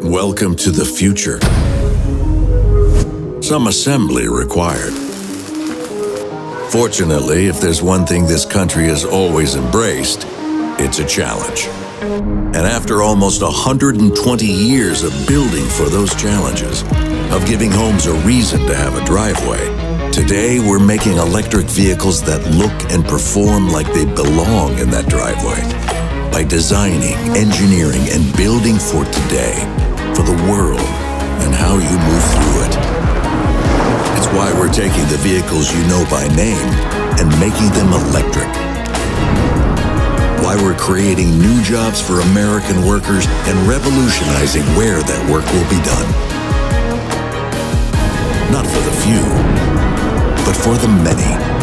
Welcome to the future. Some assembly required. Fortunately, if there's one thing this country has always embraced, it's a challenge. And after almost 120 years of building for those challenges, of giving homes a reason to have a driveway, today we're making electric vehicles that look and perform like they belong in that driveway. By designing, engineering, and building for today, for the world, and how you move through it. It's why we're taking the vehicles you know by name and making them electric. Why we're creating new jobs for American workers and revolutionizing where that work will be done. Not for the few, but for the many.